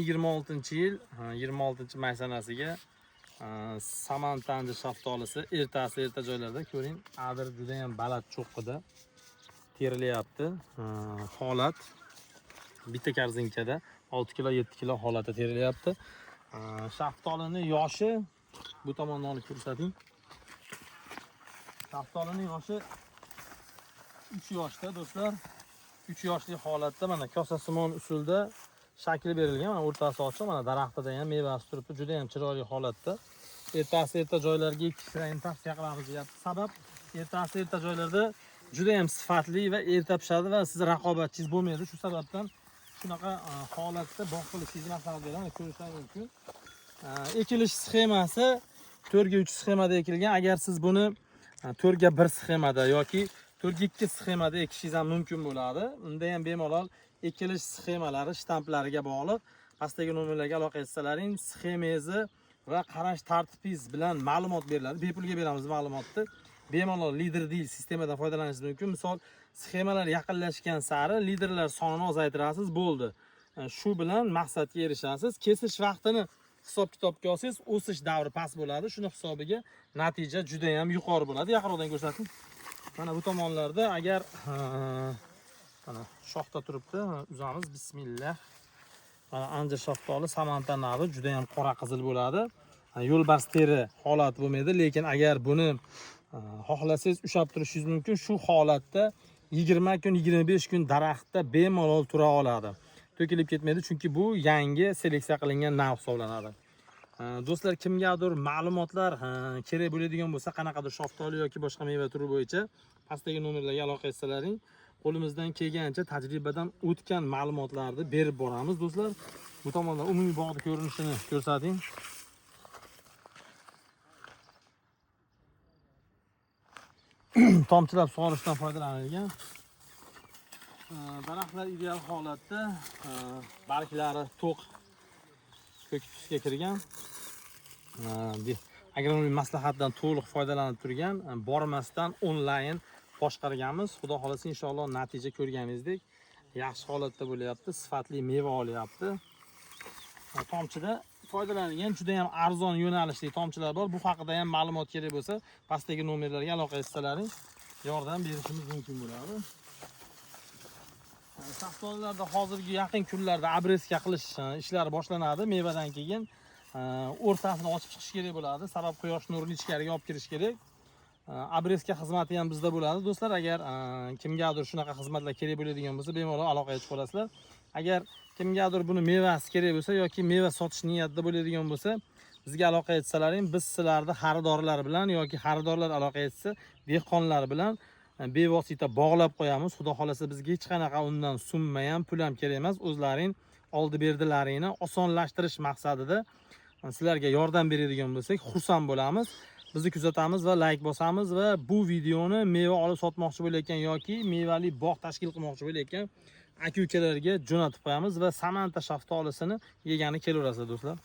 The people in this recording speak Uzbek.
2026-yil 26-may sanasiga Samantandi shaftolisi erta joylarda ko'ring, adir juda ham baland cho'qqida terilyapti. Holat bitta korzinkada 6 kilo 7 kilo holatda terilyapti. Shaftolini yoshi bu tomondan olib ko'rsating. Shaftolini yoshi 3 yoshda do'stlar. 3 yoshli holatda mana kosasimon usulda shakli berilgan. Mana o'rtasi ochiq, mana daraxtida ham mevasi turibdi, juda ham chiroyli holatda. Erta joylarga ekishni tavsiya qilamiz deyapti. Sabab erta joylarda juda ham sifatli va erta pishadi va siz raqobatchingiz bo'lmaydi. Shu sababdan shunaqa holatda bog' qilishingizni maslahat beraman, ko'rishingiz mumkin. Ekilish sxemasi 4 ga 3 sxemada ekilgan. Agar siz buni 4 ga 1 sxemada yoki 4 ga 2 sxemada ekishingiz ham mumkin bo'ladi. Unda ham bemalol ekilish sxemalari shtamplariga bog'liq. Pastdagi nomerlarga aloqa etsalaring, sxemangizni va qarash tartibingiz bilan ma'lumot beriladi. Bepulga beramiz ma'lumotni. Bemalol lider deal sistemadan foydalanishingiz mumkin. Misol, sxemalar yaqinlashgan sari liderlar sonini ozaytirasiz, bo'ldi. Shu bilan maqsadga erishasiz. Kesish vaqtini hisob-kitobga olsangiz, o'sish davri past bo'ladi. Shuni hisobiga natija juda ham yuqori bo'ladi. Yaqinroqdan ko'rsating. Mana bu tomonlarda agar mana shoxda turibdi, uzamiz. Bismillah. Mana anjir shaftoli Samanta navi juda ham qora qizil bo'ladi. Yo'lbars teri holat bo'lmaydi, lekin agar buni xohlasangiz ushab turishingiz mumkin. Shu holatda 20 kun, 25 kun daraxtda bemalol tura oladi. To'kilib ketmaydi, chunki bu yangi seleksiya qilingan nav hisoblanadi. Do'stlar, kimgadir ma'lumotlar kerak bo'ladigan bo'lsa, qanaqadir shaftoli yoki boshqa meva turi bo'yicha pastdagi nomerlarga aloqa etsalaring, qo'limizdan kelgancha tajribadan o'tgan ma'lumotlarni berib boramiz do'stlar. Bu tomonda umumiy bog'ning ko'rinishini ko'rsating. Tomchilab sug'orishdan foydalanilgan. Daraxtlar ideal holatda, barglari to'q ko'k tusga kirgan. Agronomik maslahatdan to'liq foydalanib turgan, bormasdan onlayn boshqarganmiz. Xudo xolasa inshaalloh natija ko'rganingizdek yaxshi holatda bo'lyapti, sifatli meva olyapti. Tomchida foydalanilgan juda ham arzon yo'nalishli tomchilar bor. Bu haqida ham ma'lumot kerak bo'lsa, pastdagi nomerlarga aloqa etsalaring, yordam berishimiz mumkin bo'ladi. Shaftolilarda hozirgi yaqin kunlarda abreska qilish ishlari boshlanadi. Mevadan keyin o'rtasini ochib chiqish kerak bo'ladi. Sabab quyosh nurini ichkariga olib kirish kerak. Abreska xizmati ham bizda bo'ladi do'stlar. Agar kimgadir shunaqa xizmatlar kerak bo'ladigan bo'lsa, bemalol aloqaga chiqib olasizlar. Agar kimgadir buni mevasi kerak bo'lsa yoki meva sotish niyatida bo'ladigan bo'lsa, bizga aloqa etsalaring, biz sizlarni xaridorlar bilan yoki xaridorlar aloqa etsa, dehqonlar bilan bevosita bog'lab qo'yamiz. Xudo xolasa bizga hech qanaqa undan summa ham, pul ham kerak emas. O'zlaring oldi berdilaringni osonlashtirish maqsadida sizlarga yordam beradigan bo'lsak, xursand bo'lamiz. Bizni kuzatamiz va like bosamiz va bu videoni meva olib sotmoqchi bo'layotgan yoki mevali bog' tashkil qilmoqchi bo'layotgan aka-ukalarga jo'natib qo'yamiz va Samanta shaftolisini yegani kelaverasizlar do'stlar.